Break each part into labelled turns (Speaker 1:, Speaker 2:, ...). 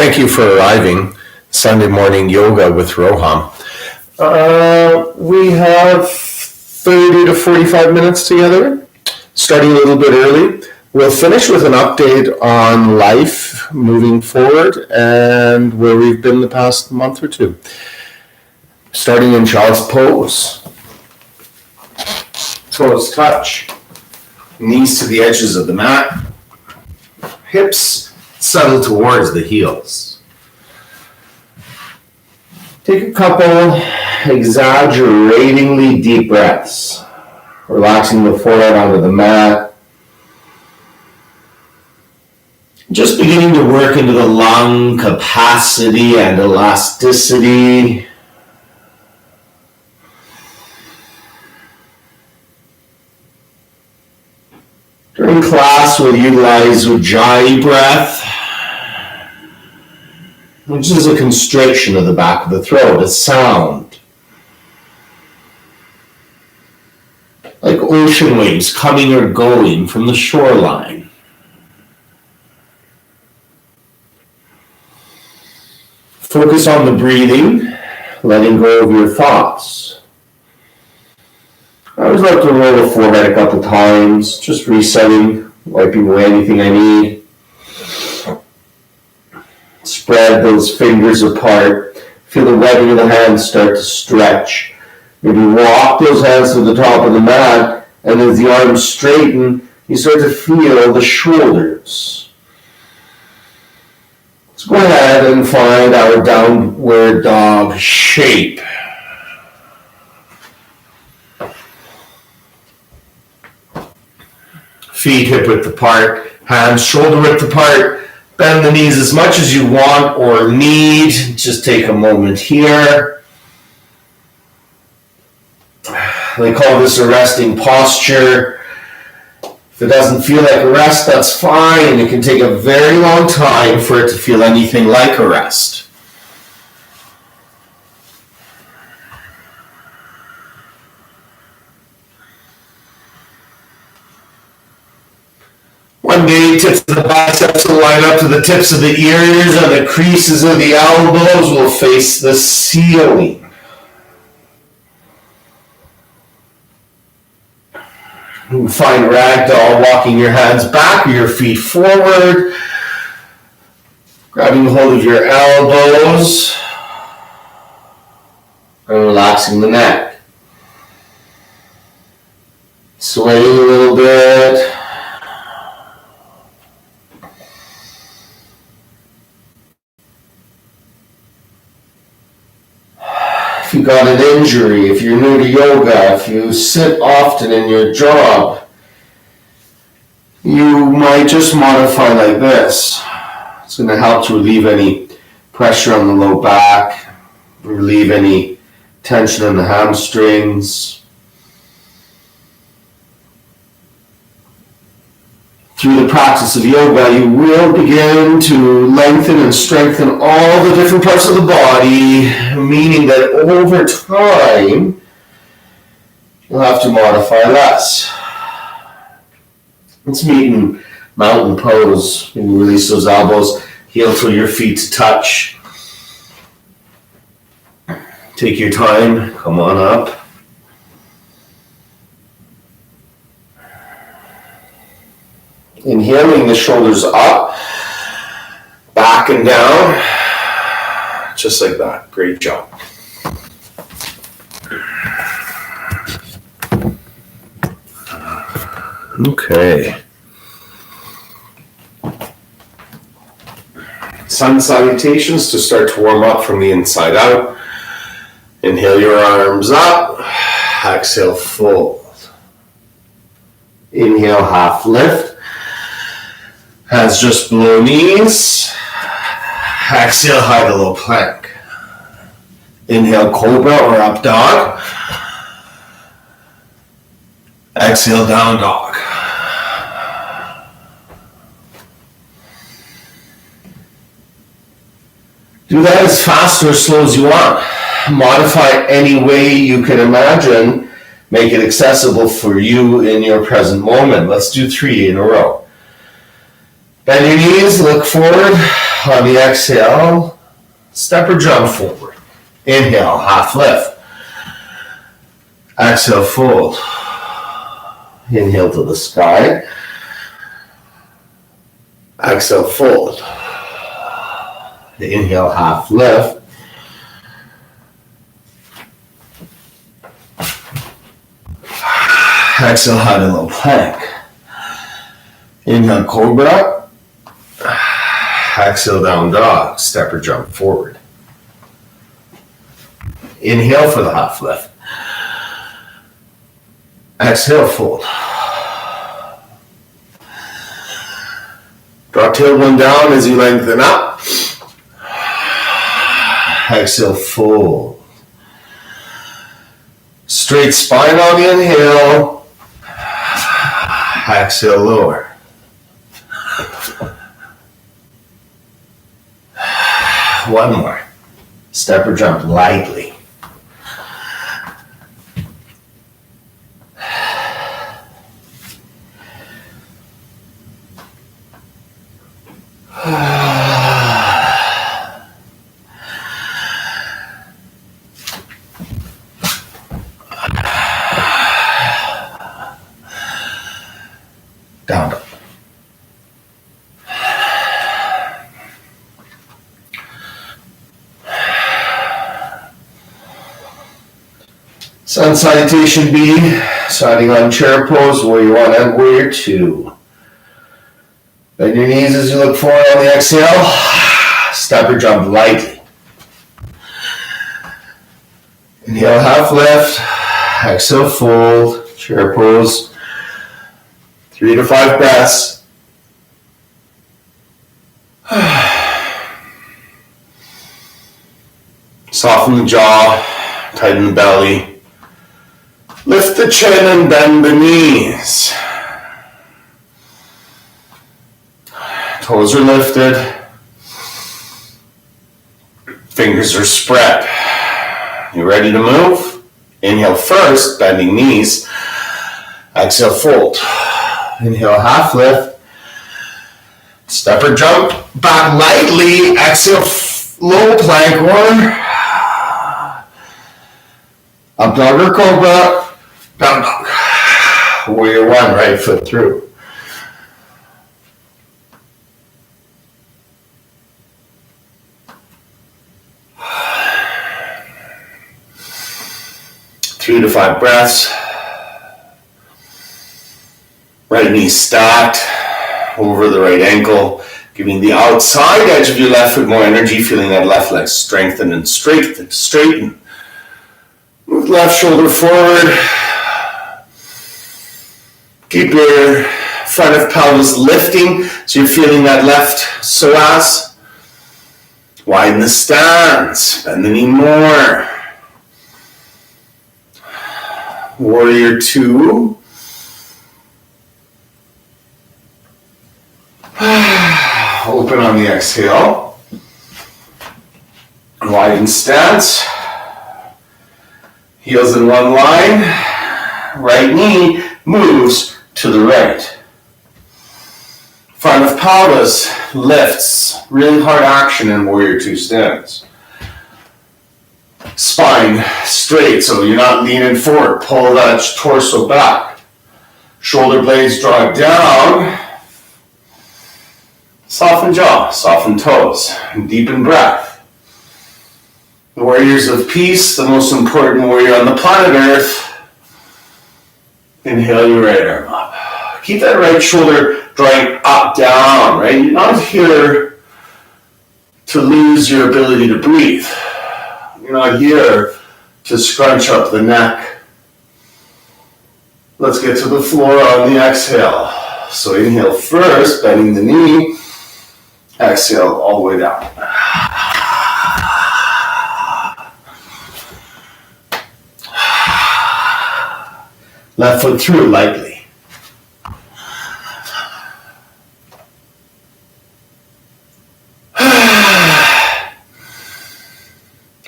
Speaker 1: Thank you for arriving. Sunday morning yoga with Roham. We have 30 to 45 minutes together, starting a little bit early. We'll finish with an update on life moving forward and where we've been the past month or two. Starting in child's pose. Toes touch. Knees to the edges of the mat. Hips settle towards the heels. Take a couple exaggeratingly deep breaths, relaxing the forehead onto the mat. Just beginning to work into the lung capacity and elasticity. During class, we'll utilize Ujjayi breath, which is a constriction of the back of the throat, a sound. Like ocean waves coming or going from the shoreline. Focus on the breathing, letting go of your thoughts. I always like to roll the forehead a couple times, just resetting, wiping away anything I need. Spread those fingers apart. Feel the webbing of the hands start to stretch. Maybe walk those hands to the top of the mat, and as the arms straighten, you start to feel the shoulders. Let's go ahead and find our downward dog shape. Feet hip width apart, hands shoulder width apart. Bend the knees as much as you want or need. Just take a moment here. They call this a resting posture. If it doesn't feel like a rest, that's fine. It can take a very long time for it to feel anything like a rest. One day, tips of the biceps will line up to the tips of the ears, and the creases of the elbows will face the ceiling. Find ragdoll, walking your hands back or your feet forward, grabbing hold of your elbows, and relaxing the neck. Swaying a little bit. If you got an injury, if you're new to yoga, if you sit often in your job, you might just modify like this. It's going to help to relieve any pressure on the low back, relieve any tension in the hamstrings. Through the practice of yoga, you will begin to lengthen and strengthen all the different parts of the body, meaning that over time, you'll have to modify less. Let's meet in mountain pose. Maybe release those elbows, heel to your feet to touch. Take your time, come on up. Inhaling the shoulders up, back and down, just like that. Great job. Okay. Sun salutations to start to warm up from the inside out. Inhale your arms up, exhale fold. Inhale half lift. Hands just below knees. Exhale, high to low plank. Inhale, cobra or up dog. Exhale, down dog. Do that as fast or as slow as you want. Modify any way you can imagine. Make it accessible for you in your present moment. Let's do 3 in a row. Bend your knees, look forward, On the exhale, step or jump forward. Inhale, half lift. Exhale, fold. Inhale to the sky. Exhale, fold. Inhale, half lift. Exhale, high to low plank. Inhale, cobra. Exhale, down dog. Step or jump forward. Inhale for the half lift. Exhale, fold. Draw tailbone down as you lengthen up. Exhale, fold. Straight spine on the inhale. Exhale, lower. One more. Step or jump lightly. Down dog. Sun salutation B, starting on chair pose, warrior one and warrior two. Bend your knees as you look forward on the exhale. Step or jump lightly. Inhale, half lift. Exhale, fold. Chair pose. 3 to 5 breaths. Soften the jaw, tighten the belly. Lift the chin and bend the knees. Toes are lifted. Fingers are spread. You ready to move? Inhale first, bending knees. Exhale, fold. Inhale, half lift. Step or jump back lightly. Exhale, low plank or up dog or cobra. Down dog. Warrior one, right foot through. Three to 5 breaths. Right knee stacked over the right ankle, giving the outside edge of your left foot more energy, feeling that left leg strengthen and straighten. Move left shoulder forward. Keep your front of pelvis lifting, so you're feeling that left psoas. Widen the stance, bend the knee more. Warrior two. Open on the exhale. Widen stance. Heels in one line. Right knee moves to the right. Front of pelvis lifts. Really hard action in warrior two stance. Spine straight, so you're not leaning forward. Pull that torso back. Shoulder blades draw down. Soften jaw, soften toes, and deepen breath. The warriors of peace, the most important warrior on the planet Earth. Inhale your right arm up. Keep that right shoulder drawing up, down, right? You're not here to lose your ability to breathe. You're not here to scrunch up the neck. Let's get to the floor on the exhale. So inhale first, bending the knee. Exhale all the way down. Left foot through lightly.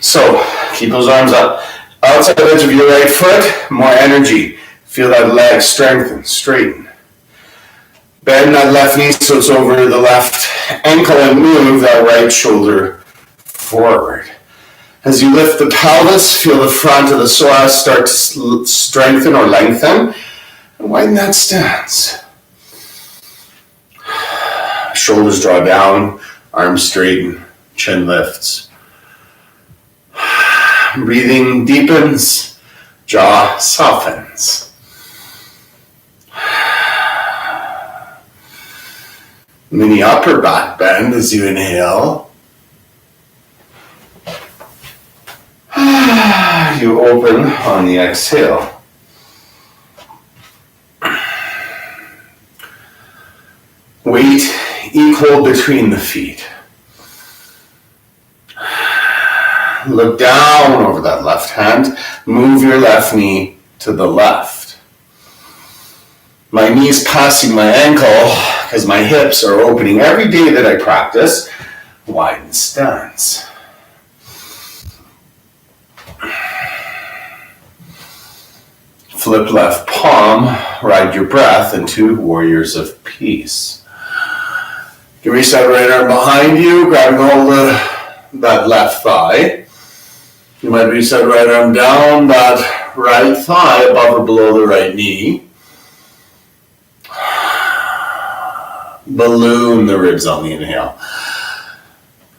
Speaker 1: So, keep those arms up. Outside edge of your right foot, more energy. Feel that leg strengthen, straighten. Bend that left knee so it's over the left ankle and move that right shoulder forward. As you lift the pelvis, feel the front of the psoas start to strengthen or lengthen, and widen that stance. Shoulders draw down, arms straighten, chin lifts. Breathing deepens, jaw softens. Mini upper back bend as you inhale. You open on the exhale. Weight equal between the feet. Look down over that left hand. Move your left knee to the left. My knee's passing my ankle because my hips are opening every day that I practice. Widen stance. Flip left palm, ride your breath into warriors of peace. You reach that right arm behind you, grabbing hold of that left thigh. You might reach that right arm down, that right thigh above or below the right knee. Balloon the ribs on the inhale.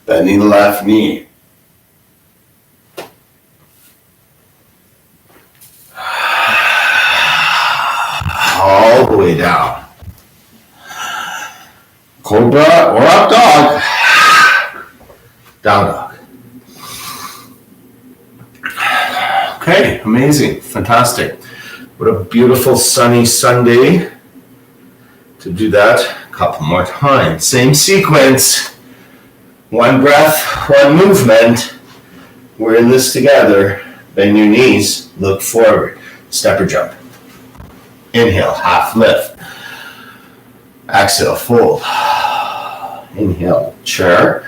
Speaker 1: Bending the left knee. All the way down. Cobra or up dog. Down dog. Okay, amazing, fantastic. What a beautiful sunny Sunday to do that a couple more times. Same sequence. One breath, one movement. We're in this together. Bend your knees, look forward. Step or jump. Inhale, half lift. Exhale, fold. Inhale, chair.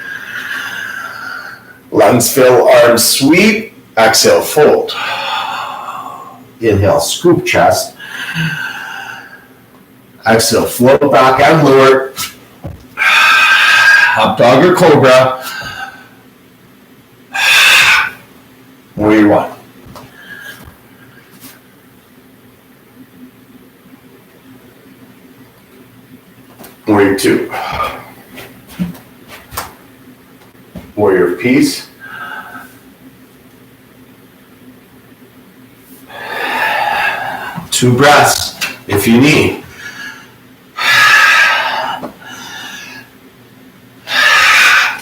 Speaker 1: Lungs fill, arms sweep. Exhale, fold. Inhale, scoop chest. Exhale, float back and lower. Up dog or cobra. Warrior one. Warrior two. Warrior of peace. Two breaths if you need.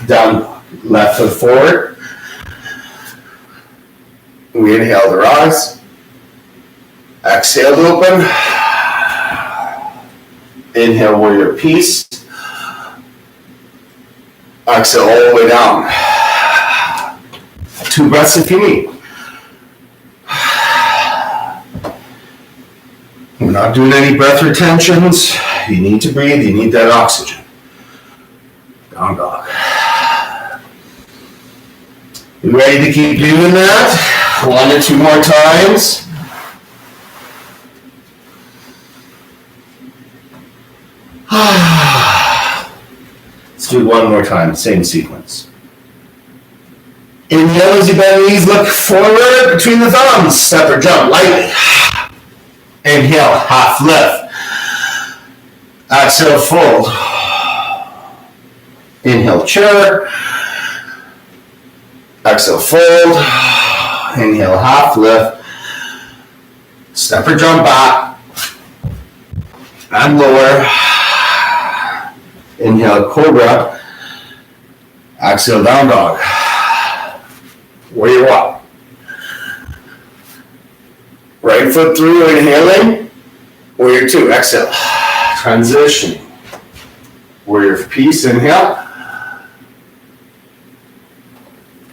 Speaker 1: Down, left foot forward. We inhale to rise. Exhale to open. Inhale, warrior peace. Exhale all the way down. Two breaths if you need. We're not doing any breath retentions. You need to breathe. You need that oxygen. Down dog. You ready to keep doing that? 1 or 2 more times. Let's do it one more time, same sequence. Inhale as you bend the knees, look forward between the thumbs. Step or jump lightly. Inhale, half lift. Exhale, fold. Inhale, chair. Exhale, fold. Inhale, half lift. Step or jump back. And lower. Inhale, cobra. Exhale, down dog. Warrior one. Right foot through, inhaling. Warrior two, exhale. Transitioning. Warrior of peace, inhale.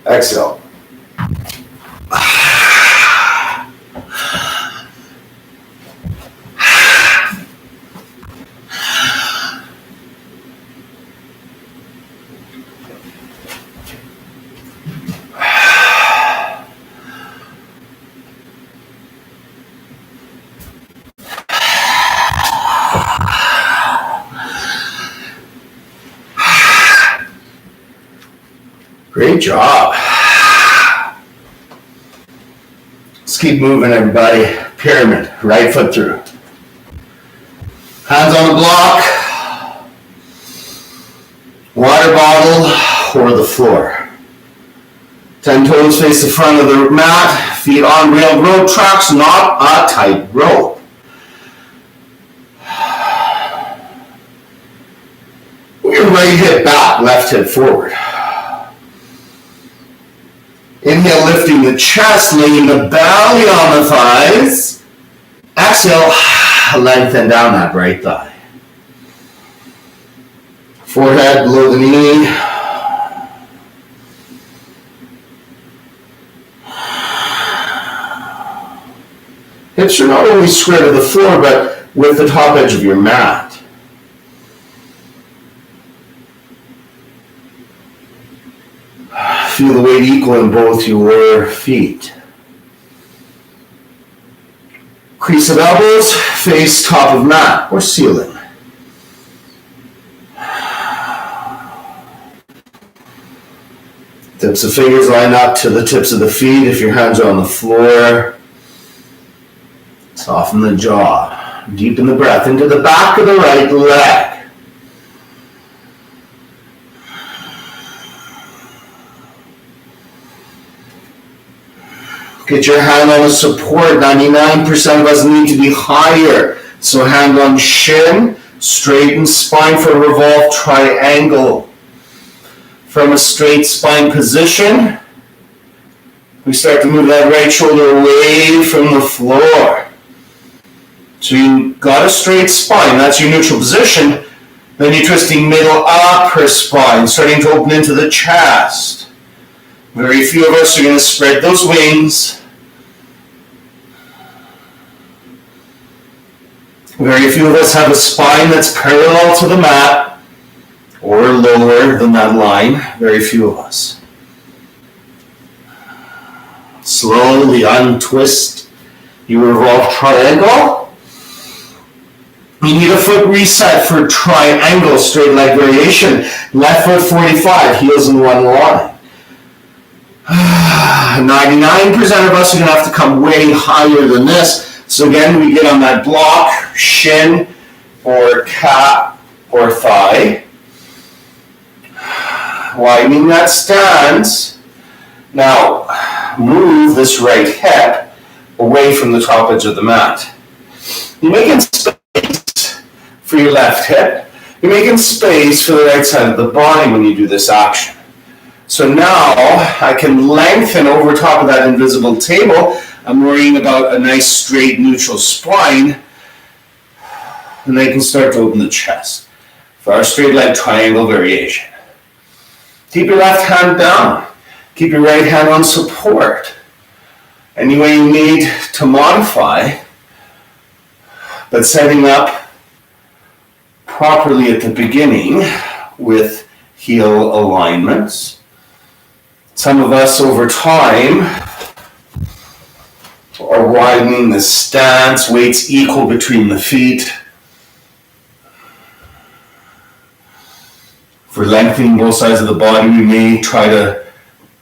Speaker 1: Exhale.
Speaker 2: Great job. Let's keep moving, everybody. Pyramid, right foot through. Hands on the block, water bottle, or the floor. 10 toes face the front of the mat, feet on railed rope tracks, not a tight rope. Your right hip back, left hip forward. Inhale, lifting the chest, laying the belly on the thighs. Exhale, lengthen down that right thigh. Forehead below the knee. Hips are not only square to the floor, but with the top edge of your mat. Feel the weight equal in both your feet. Crease of elbows, face top of mat or ceiling. Tips of fingers line up to the tips of the feet if your hands are on the floor. Soften the jaw. Deepen the breath into the back of the right leg. Get your hand on the support. 99% of us need to be higher. So hand on shin, straighten spine for a revolved triangle. From a straight spine position, we start to move that right shoulder away from the floor. So you got a straight spine, that's your neutral position. Then you're twisting middle upper spine, starting to open into the chest. Very few of us are going to spread those wings. Very few of us have a spine that's parallel to the mat or lower than that line. Very few of us. Slowly untwist your revolved triangle. You need a foot reset for triangle straight leg variation. Left foot 45, heels in one line. 99% of us are going to have to come way higher than this. So again, we get on that block, shin or calf or thigh. Widening that stance. Now, move this right hip away from the top edge of the mat. You're making space for your left hip. You're making space for the right side of the body when you do this action. So now I can lengthen over top of that invisible table. I'm worrying about a nice straight neutral spine. And I can start to open the chest for our straight leg triangle variation. Keep your left hand down. Keep your right hand on support. Any way you need to modify, but setting up properly at the beginning with heel alignments. Some of us over time are widening the stance, weights equal between the feet. For lengthening both sides of the body, we may try to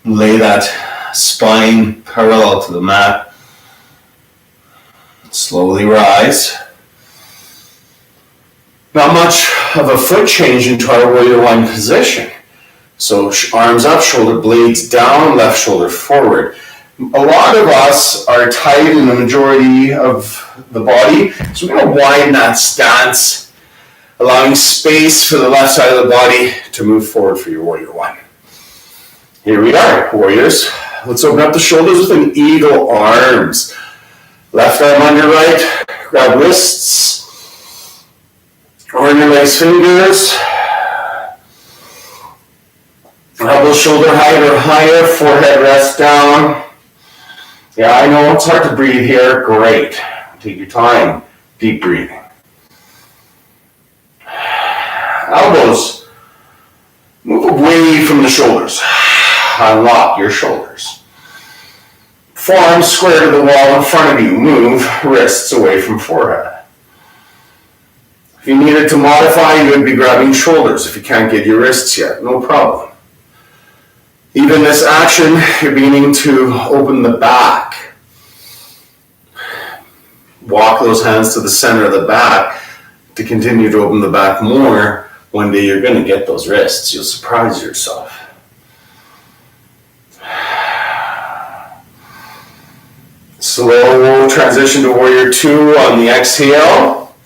Speaker 2: lay that spine parallel to the mat. Slowly rise. Not much of a foot change into our warrior one position. So arms up, shoulder blades down, left shoulder forward. A lot of us are tight in the majority of the body, so we're going to widen that stance, allowing space for the left side of the body to move forward for your warrior one. Here we are, warriors. Let's open up the shoulders with an eagle arms. Left arm on your right, grab wrists, or your legs fingers. Elbow shoulder height or higher, forehead rests down. Yeah, I know it's hard to breathe here. Great. Take your time. Deep breathing. Elbows. Move away from the shoulders. Unlock your shoulders. Forearms square to the wall in front of you. Move wrists away from forehead. If you needed to modify, you would be grabbing shoulders. If you can't get your wrists yet, no problem. Even this action, you're beginning to open the back. Walk those hands to the center of the back to continue to open the back more. One day you're going to get those wrists. You'll surprise yourself. Slow transition to warrior two on the exhale.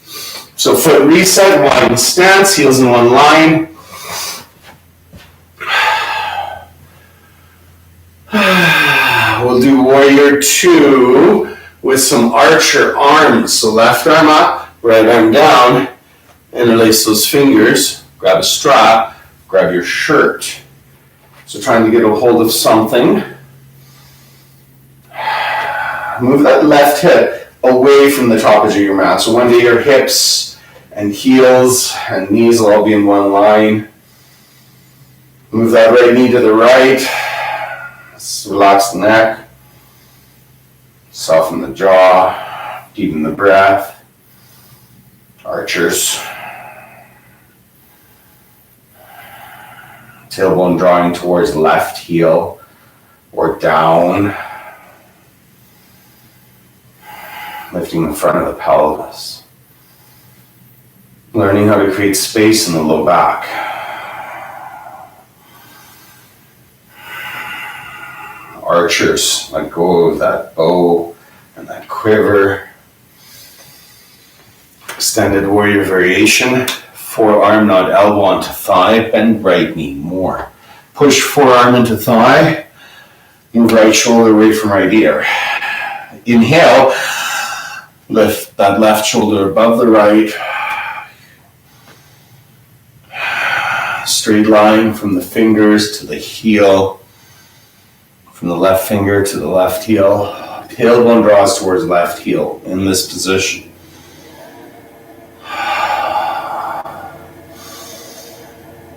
Speaker 2: So foot reset, wide stance, heels in one line. We'll do warrior two with some archer arms. So left arm up, right arm down, interlace those fingers, grab a strap, grab your shirt. So trying to get a hold of something. Move that left hip away from the top edge of your mat. So one day your hips and heels and knees will all be in one line. Move that right knee to the right. Relax the neck. Soften the jaw. Deepen the breath. Archers. Tailbone drawing towards left heel or down. Lifting the front of the pelvis. Learning how to create space in the low back. Archers, let go of that bow and that quiver. Extended warrior variation. Forearm, not elbow onto thigh. Bend right knee more. Push forearm into thigh. Move right shoulder away from right ear. Inhale. Lift that left shoulder above the right. Straight line from the fingers to the heel. From the left finger to the left heel. Tailbone draws towards left heel in this position.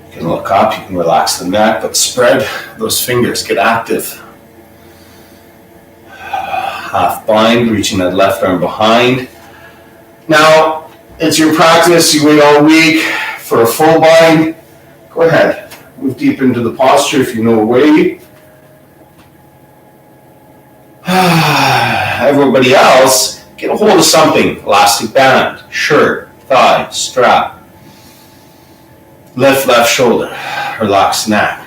Speaker 2: You can look up, you can relax the neck, but spread those fingers, get active. Half bind, reaching that left arm behind. Now, it's your practice, you wait all week for a full bind. Go ahead, move deep into the posture if you know a way. Everybody else, get a hold of something. Elastic band, shirt, thigh, strap. Lift left shoulder, relax neck.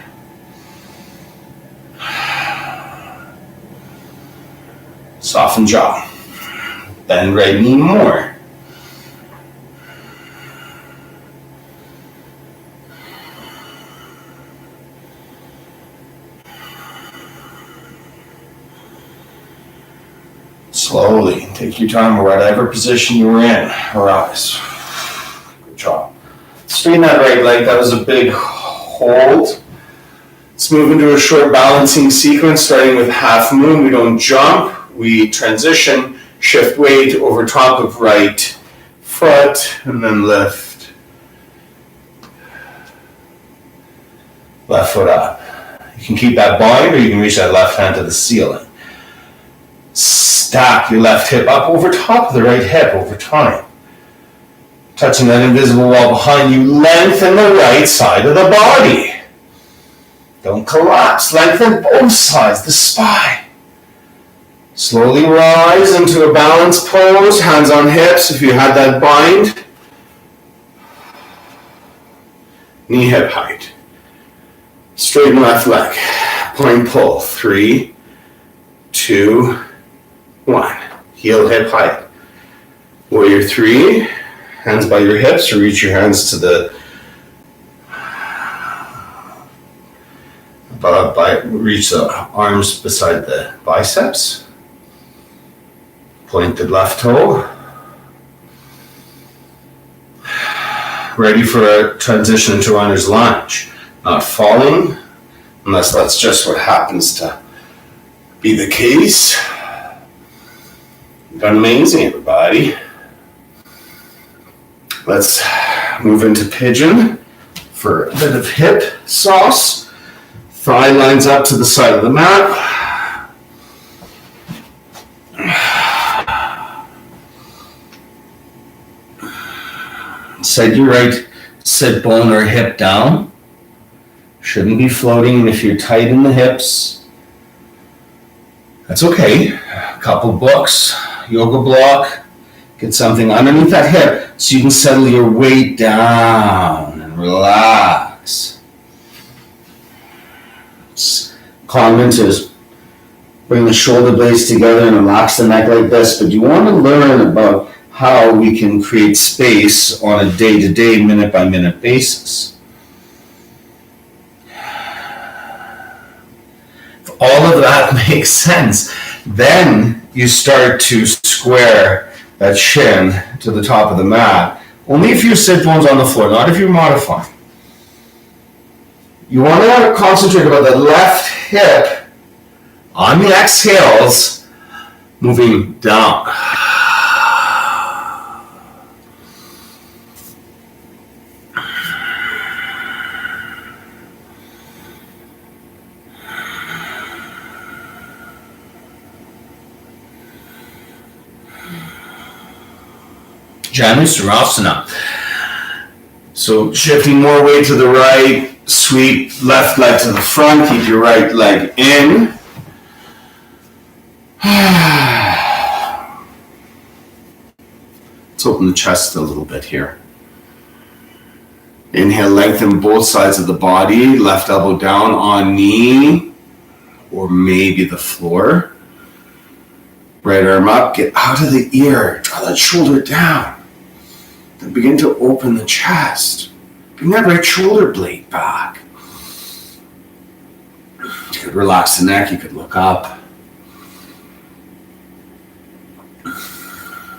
Speaker 2: Soften jaw. Bend right knee more. Slowly, take your time, whatever position you were in. Arise. Good job. Straighten that right leg, that was a big hold. Let's move into a short balancing sequence, starting with half moon. We don't jump. We transition, shift weight over top of right foot, and then lift. Left foot up. You can keep that bind, or you can reach that left hand to the ceiling. Stack your left hip up over top of the right hip over time. Touching that invisible wall behind you, lengthen the right side of the body. Don't collapse, lengthen both sides, the spine. Slowly rise into a balanced pose, hands on hips if you had that bind. Knee hip height. Straighten left leg. Point pull. 3, 2, 1. Heel hip height. Warrior 3. Hands by your hips or reach your hands to the reach the arms beside the biceps. Pointed left toe. Ready for a transition into runner's lunge. Not falling, unless that's just what happens to be the case. You've done amazing, everybody. Let's move into pigeon for a bit of hip sauce. Thigh lines up to the side of the mat. Set your right sit bone or hip down. Shouldn't be floating. If you're tight in the hips, that's okay. A couple books, yoga block, get something underneath that hip so you can settle your weight down and relax. Comment is bring the shoulder blades together and relax the neck like this, but you want to learn about how we can create space on a day-to-day, minute-by-minute basis. If all of that makes sense, then you start to square that shin to the top of the mat. Only if your sit bone's on the floor, not if you're modifying. You want to concentrate about the left hip on the exhales, moving down. Shavasana. So shifting more weight to the right, sweep left leg to the front, keep your right leg in. Let's open the chest a little bit here. Inhale, lengthen both sides of the body, left elbow down on knee, or maybe the floor. Right arm up, get out of the ear, draw that shoulder down. Then begin to open the chest. Bring that right shoulder blade back. You could relax the neck, you could look up.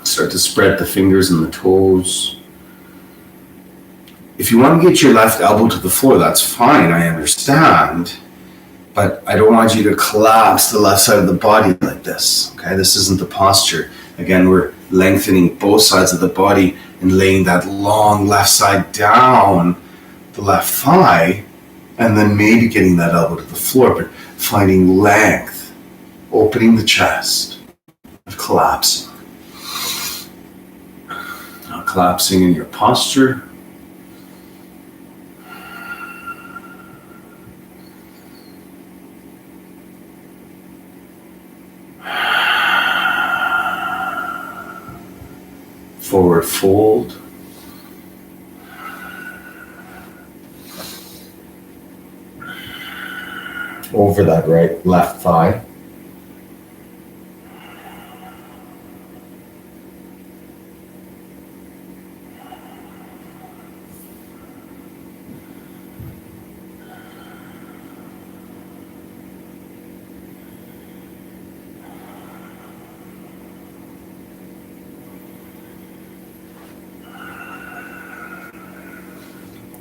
Speaker 2: Start to spread the fingers and the toes. If you want to get your left elbow to the floor, that's fine, I understand. But I don't want you to collapse the left side of the body like this. Okay, this isn't the posture. Again, we're lengthening both sides of the body and laying that long left side down the left thigh, and then maybe getting that elbow to the floor, but finding length, opening the chest, and collapsing. Not collapsing in your posture. Forward fold. Over that right left thigh.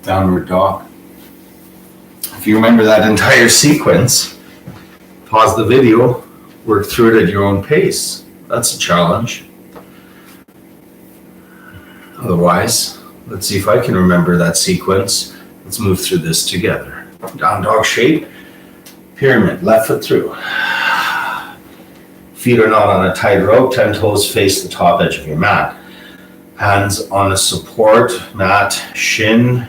Speaker 2: Downward dog. If you remember that entire sequence, pause the video, work through it at your own pace. That's a challenge. Otherwise, let's see if I can remember that sequence. Let's move through this together. Down dog shape, pyramid, left foot through. Feet are not on a tight rope, 10 toes face the top edge of your mat. Hands on a support mat, shin.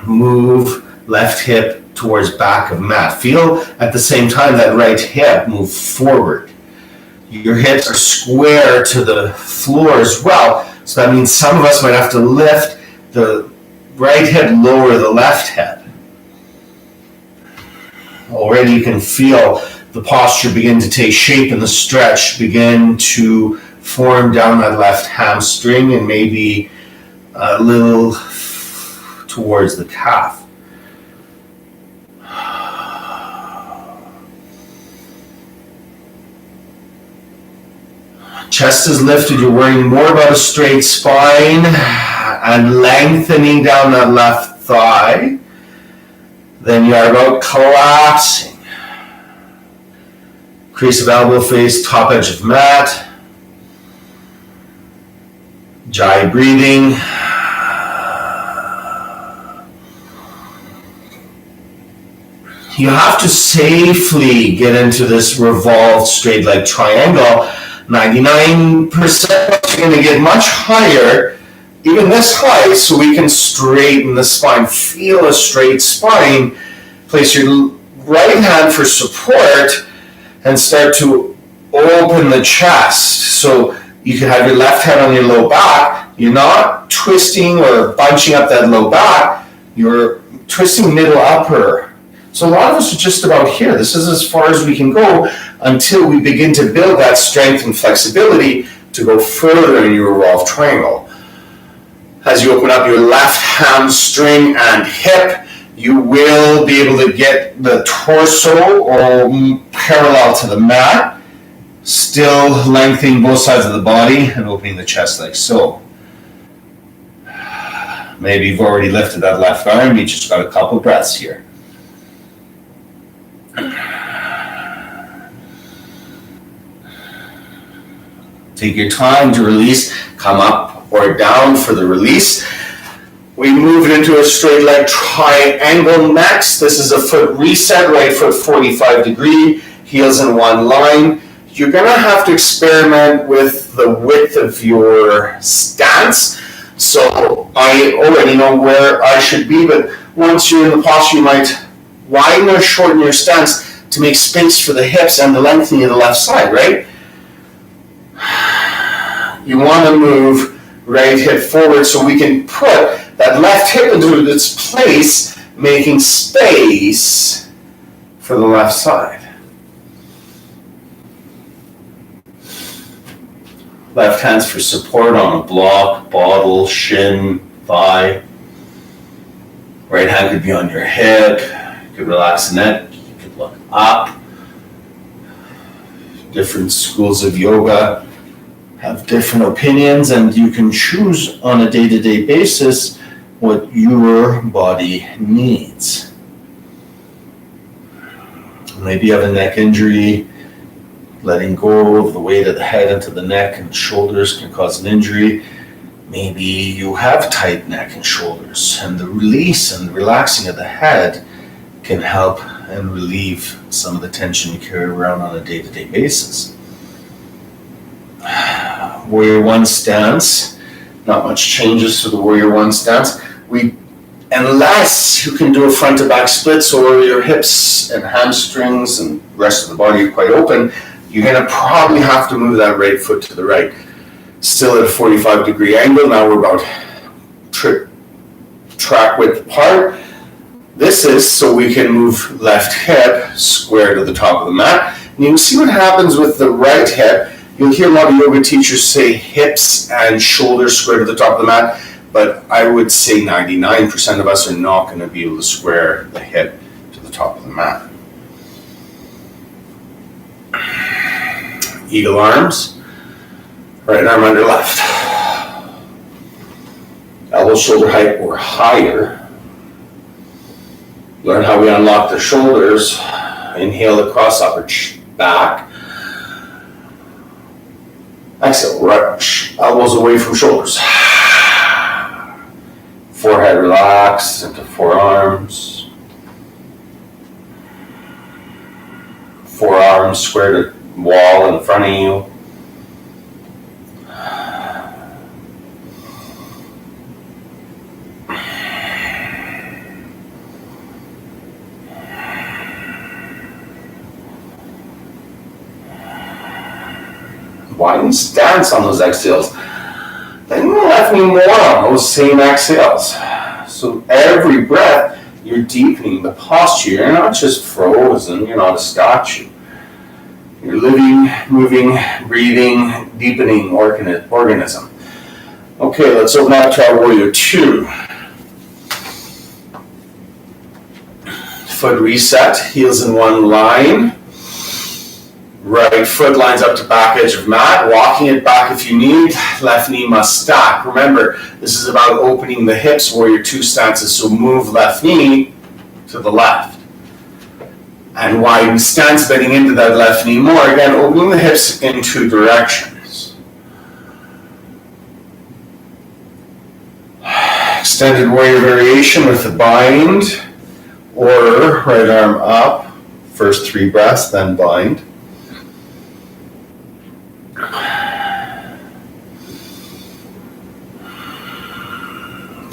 Speaker 2: Move left hip towards back of mat. Feel at the same time that right hip move forward. Your hips are square to the floor as well. So that means some of us might have to lift the right hip, lower the left hip. Already you can feel the posture begin to take shape and the stretch begin to form down that left hamstring and maybe a little towards the calf. Chest is lifted, you're worrying more about a straight spine and lengthening down that left thigh than you are about collapsing. Crease of elbow face, top edge of mat. Jai breathing. You have to safely get into this revolved straight leg triangle. 99% you're going to get much higher even this high, so we can straighten the spine. Feel a straight spine. Place your right hand for support and start to open the chest. So you can have your left hand on your low back. You're not twisting or bunching up that low back. You're twisting middle upper. So a lot of us are just about here. This is as far as we can go until we begin to build that strength and flexibility to go further in your revolved triangle. As you open up your left hamstring and hip, you will be able to get the torso or parallel to the mat, still lengthening both sides of the body and opening the chest like so. Maybe you've already lifted that left arm, you just got a couple breaths here. Take your time to release, come up or down for the release. We move it into a straight leg triangle next. This is a foot reset, right foot 45 degree, heels in one line. You're gonna have to experiment with the width of your stance. So I already know where I should be, but once you're in the posture, you might widen or shorten your stance to make space for the hips and the lengthening of the left side, right? You want to move right hip forward so we can put that left hip into its place, making space for the left side. Left hands for support on a block, bottle, shin, thigh. Right hand could be on your hip. You could relax the neck. You could look up. Different schools of yoga have different opinions, and you can choose on a day-to-day basis what your body needs. Maybe you have a neck injury. Letting go of the weight of the head into the neck and shoulders can cause an injury. Maybe you have tight neck and shoulders, and the release and relaxing of the head can help and relieve some of the tension you carry around on a day-to-day basis. Warrior One stance, not much changes to the Warrior One stance. Unless you can do a front to back split, so your hips and hamstrings and rest of the body are quite open, you're going to probably have to move that right foot to the right. Still at a 45 degree angle. Now we're about track width apart. This is so we can move left hip square to the top of the mat. And you can see what happens with the right hip. You'll hear a lot of yoga teachers say hips and shoulders square to the top of the mat, but I would say 99% of us are not going to be able to square the hip to the top of the mat. Eagle arms, right arm under left. Elbow shoulder height or higher. Learn how we unlock the shoulders. Inhale across upper back. Exhale, right elbows away from shoulders. Forehead relaxed into forearms. Forearms square to wall in front of you. Widen stance on those exhales. Then you left me more on those same exhales. So every breath, you're deepening the posture. You're not just frozen. You're not a statue. You're living, moving, breathing, deepening organism. Okay, let's open up to our Warrior Two. Foot reset, heels in one line. Right foot lines up to back edge of mat, walking it back if you need. Left knee must stack. Remember, this is about opening the hips, Warrior Two stances, so move left knee to the left. And widen stance, bending into that left knee more. Again, opening the hips in two directions. Extended warrior variation with the bind, or right arm up. First 3 breaths, then bind.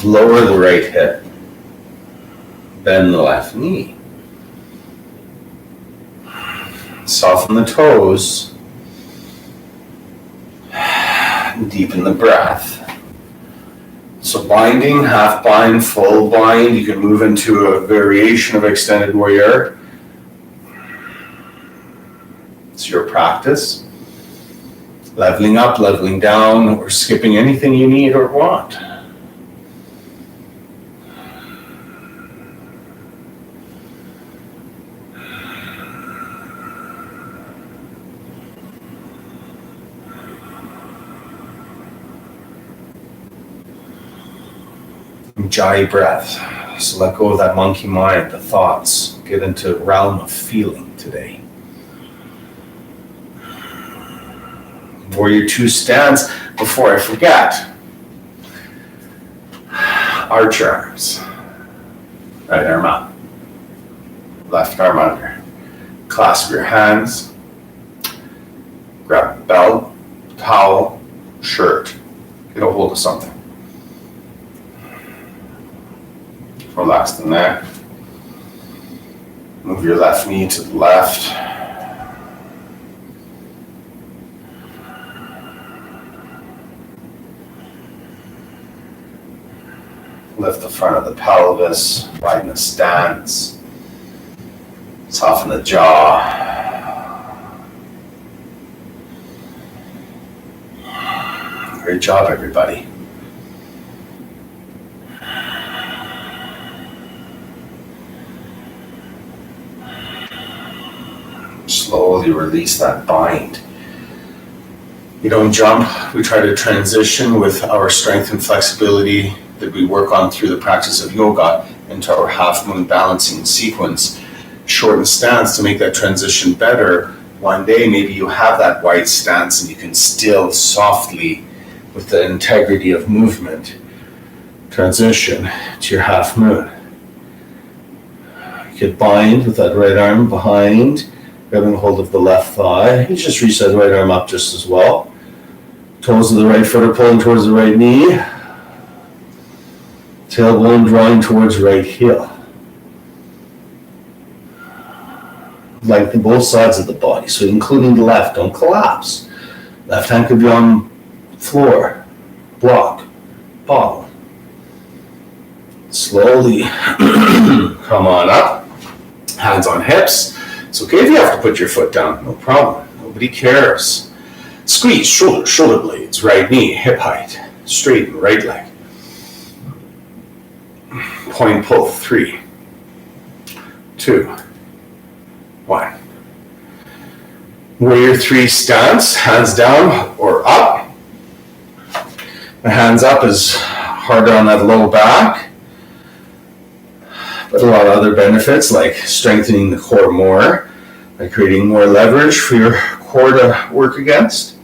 Speaker 2: Lower the right hip. Bend the left knee. Soften the toes. Deepen the breath. So binding, half bind, full bind. You can move into a variation of extended warrior. It's your practice. Leveling up, leveling down, or skipping anything you need or want. Ujjayi breath. So let go of that monkey mind, the thoughts. Get into the realm of feeling today. Warrior 2 stance. Before I forget, arch your arms. Right arm up. Left arm under. Clasp your hands. Grab a belt, towel, shirt. Get a hold of something. Relax the neck. Move your left knee to the left. Lift the front of the pelvis, widen the stance. Soften the jaw. Great job, everybody. Slowly release that bind. We don't jump. We try to transition with our strength and flexibility that we work on through the practice of yoga into our half moon balancing sequence. Shorten stance to make that transition better. One day maybe you have that wide stance and you can still softly, with the integrity of movement, transition to your half moon. You can bind with that right arm behind, grabbing hold of the left thigh. You just reach that right arm up just as well. Toes of the right foot are pulling towards the right knee. Tailbone drawing towards right heel. Lengthen both sides of the body, so including the left. Don't collapse. Left hand could be on floor, block, bottle. Slowly come on up. Hands on hips. It's okay if you have to put your foot down. No problem. Nobody cares. Squeeze shoulder blades, right knee, hip height. Straighten right leg. Point pull. 3, 2, 1. Warrior 3 stance. Hands down or up. The hands up is harder on that low back, but a lot of other benefits like strengthening the core more by creating more leverage for your core to work against.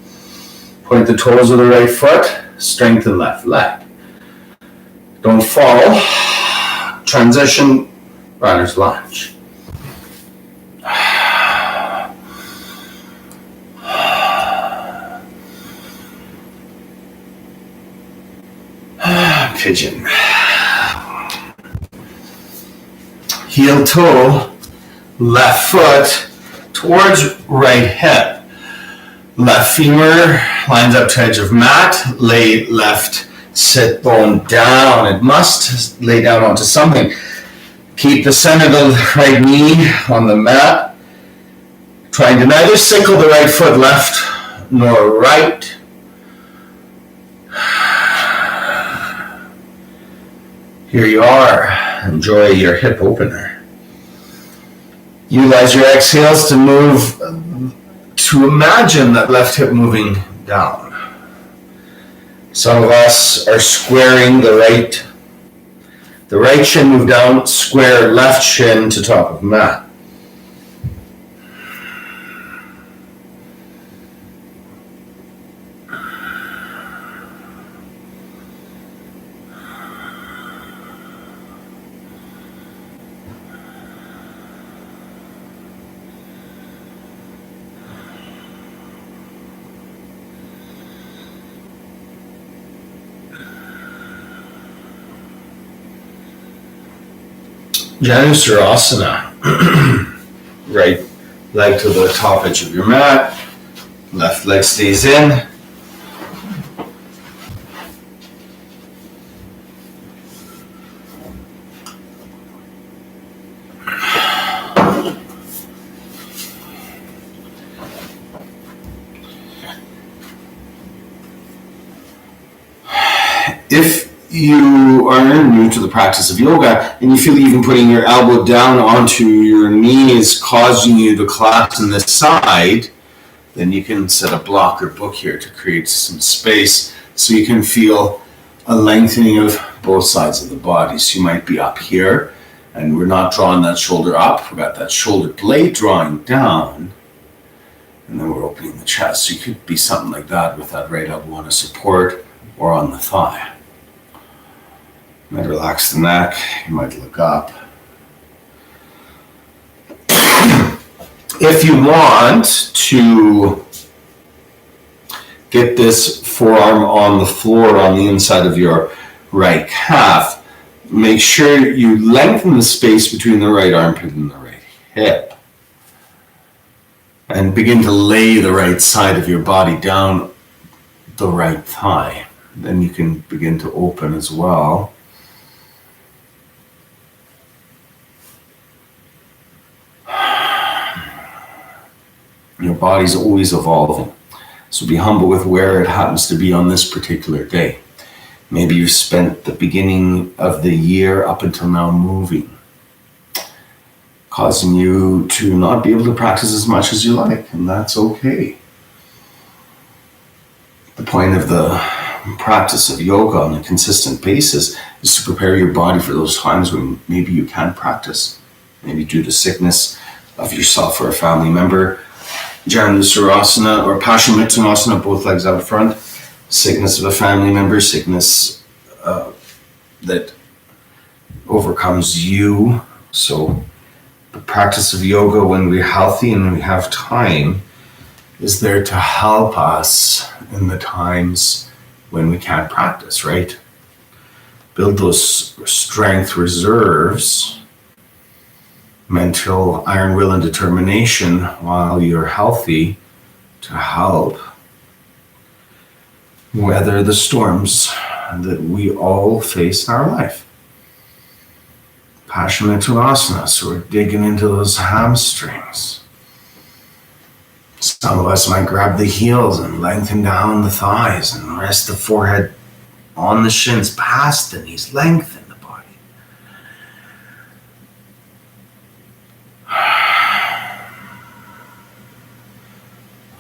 Speaker 2: Point the toes of the right foot, strengthen left leg. Don't fall. Transition, runner's lunge. Pigeon. Heel toe, left foot towards right hip. Left femur lines up to edge of mat. Lay left sit bone down. It must lay down onto something. Keep the center of the right knee on the mat. Trying to neither sickle the right foot left nor right. Here you are. Enjoy your hip opener. Utilize your exhales to move, to imagine that left hip moving down. Some of us are squaring the right shin move down, square left shin to top of mat. Shavasana. Right leg to the top edge of your mat. Left leg stays in. If you are new to the practice of yoga and you feel even putting your elbow down onto your knee is causing you to collapse on this side, then you can set a block or book here to create some space so you can feel a lengthening of both sides of the body. So you might be up here and we're not drawing that shoulder up. We've got that shoulder blade drawing down. And then we're opening the chest. So you could be something like that with that right elbow on a support or on the thigh. You might relax the neck, you might look up. If you want to get this forearm on the floor on the inside of your right calf, make sure you lengthen the space between the right armpit and the right hip. And begin to lay the right side of your body down the right thigh. Then you can begin to open as well. Your body's always evolving. So be humble with where it happens to be on this particular day. Maybe you've spent the beginning of the year up until now moving, causing you to not be able to practice as much as you like, and that's okay. The point of the practice of yoga on a consistent basis is to prepare your body for those times when maybe you can't practice, maybe due to sickness of yourself or a family member. Janusarasana or Paschimottanasana, both legs out front. Sickness of a family member, sickness that overcomes you. So the practice of yoga, when we're healthy and we have time, is there to help us in the times when we can't practice, right? Build those strength reserves, mental iron will and determination while you're healthy to help weather the storms that we all face in our life. Paschimottanasana, so we're digging into those hamstrings. Some of us might grab the heels and lengthen down the thighs and rest the forehead on the shins, past the knees, lengthen the body.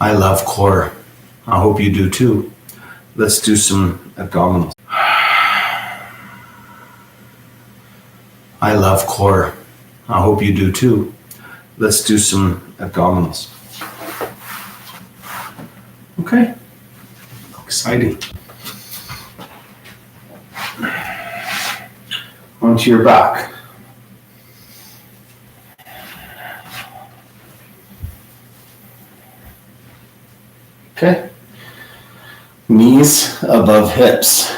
Speaker 2: I love core. I hope you do too. Let's do some abdominals. I love core. I hope you do too. Let's do some abdominals. Okay. Exciting. Onto your back. Okay. Knees above hips.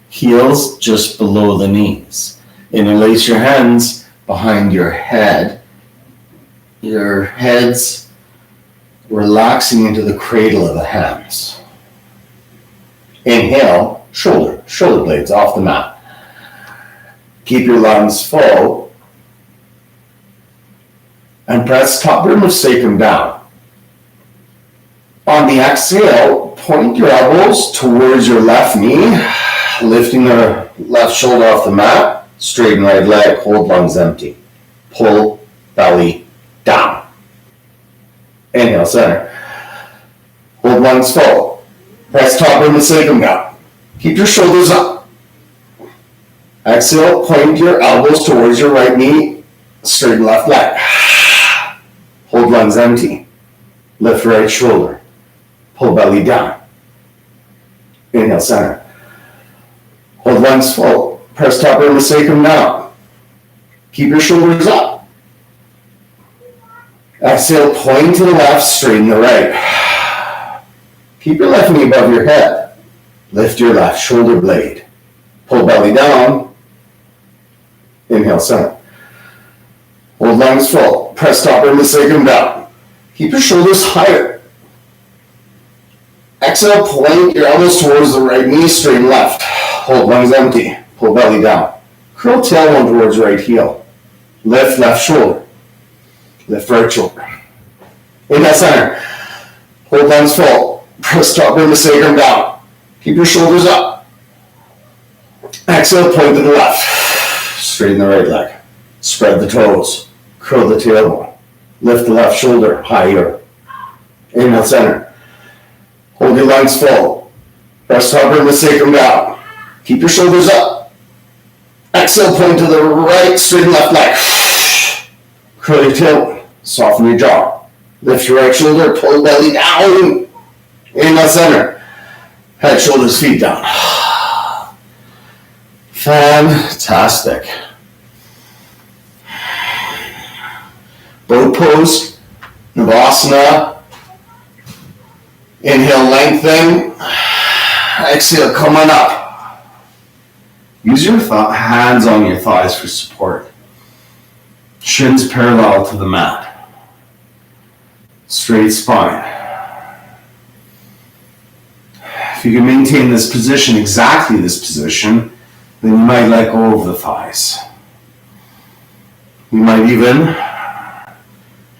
Speaker 2: Heels just below the knees. Interlace your hands behind your head. Your head's relaxing into the cradle of the hands. Inhale, shoulder blades off the mat. Keep your lungs full. And press top rim of sacrum down. On the exhale, point your elbows towards your left knee, lifting the left shoulder off the mat. Straighten right leg, hold lungs empty. Pull belly down. Inhale, center. Hold lungs full. Press top rim of sacrum down. Keep your shoulders up. Exhale, point your elbows towards your right knee. Straighten left leg. Hold lungs empty. Lift right shoulder. Pull belly down. Inhale, center. Hold lungs full. Press top rim of sacrum down. Keep your shoulders up. Exhale, point to the left, straighten the right. Keep your left knee above your head. Lift your left shoulder blade. Pull belly down. Inhale, center. Hold lungs full. Press top rim of the sacrum down. Keep your shoulders higher. Exhale, point your elbows towards the right knee, straighten left. Hold lungs empty. Pull belly down. Curl tailbone towards right heel. Lift left shoulder. Lift right shoulder. Inhale center. Hold lungs full. Press top rim of the sacrum down. Keep your shoulders up. Exhale, point to the left. Straighten the right leg. Spread the toes. Curl the tailbone. Lift the left shoulder higher. Inhale center. Hold your lungs full. Press top rim of the sacrum down. Keep your shoulders up. Exhale, point to the right, straighten left leg. Curl your tailbone. Soften your jaw. Lift your right shoulder, pull belly down. Inhale center. Head, shoulders, feet down. Fantastic. Boat pose, Navasana. Inhale, lengthen. Exhale, come on up. Use your hands on your thighs for support. Shins parallel to the mat. Straight spine. If you can maintain this position, exactly this position, then you might let go of the thighs. You might even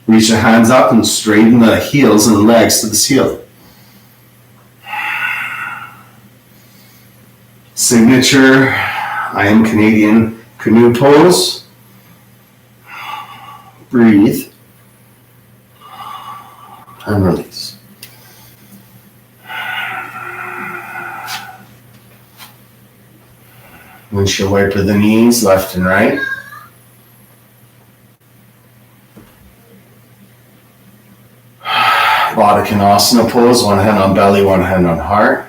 Speaker 2: reach the hands up and straighten the heels and legs to the ceiling. Signature, I am Canadian canoe pose. Breathe. And release. Windshield wiper the knees, left and right. Baddha Konasana pose, one hand on belly, one hand on heart.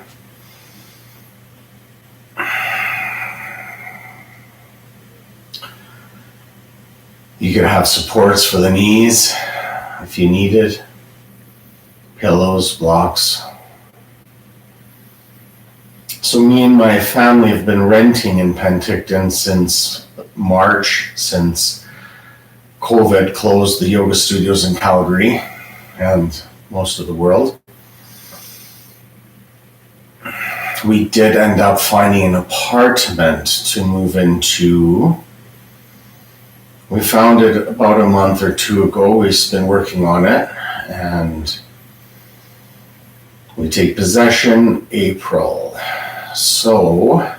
Speaker 2: You could have supports for the knees if you needed. Pillows, blocks. So me and my family have been renting in Penticton since March, since COVID closed the yoga studios in Calgary and most of the world. We did end up finding an apartment to move into. We found it about a month or two ago. We've been working on it, and we take possession April. So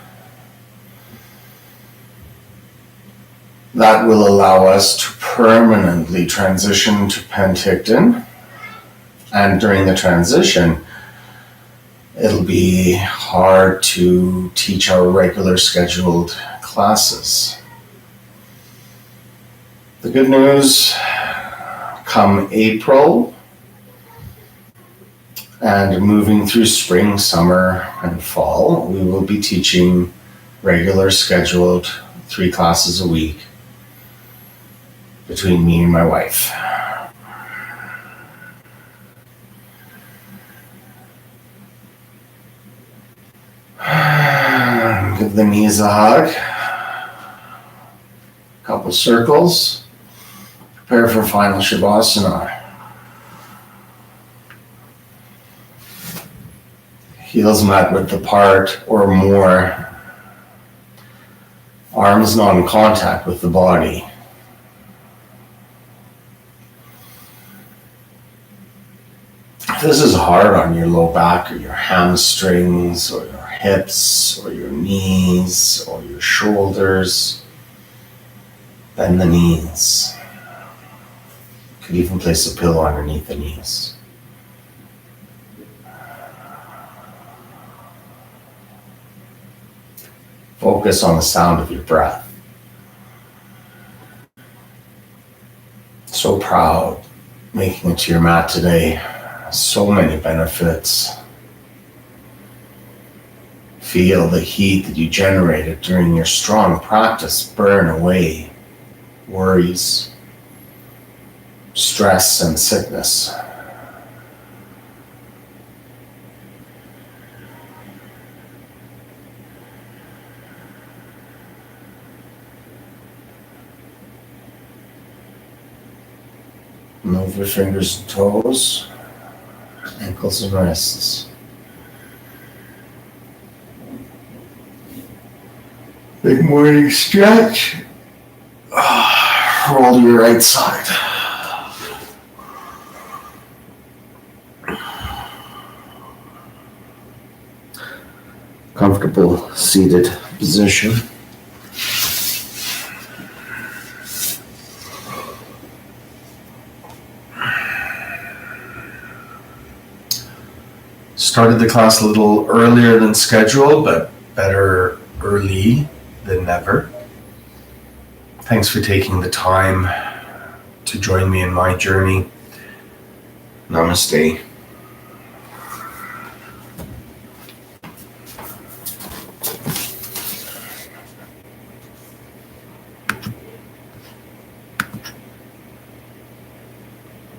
Speaker 2: that will allow us to permanently transition to Penticton. And during the transition, it'll be hard to teach our regular scheduled classes. The good news, come April, and moving through spring, summer, and fall, we will be teaching regular scheduled 3 classes a week between me and my wife. Give the knees a hug. Couple circles. Prepare for final Shavasana. Heels mat width apart or more. Arms not in contact with the body. If this is hard on your low back or your hamstrings or your hips or your knees or your shoulders, bend the knees. You could even place a pillow underneath the knees. Focus on the sound of your breath. So proud making it to your mat today. So many benefits. Feel the heat that you generated during your strong practice burn away worries, stress, and sickness. Move your fingers and toes, ankles and wrists. Big morning stretch. Roll to your right side. Comfortable seated position. Started the class a little earlier than scheduled, but better early than never. Thanks for taking the time to join me in my journey. Namaste.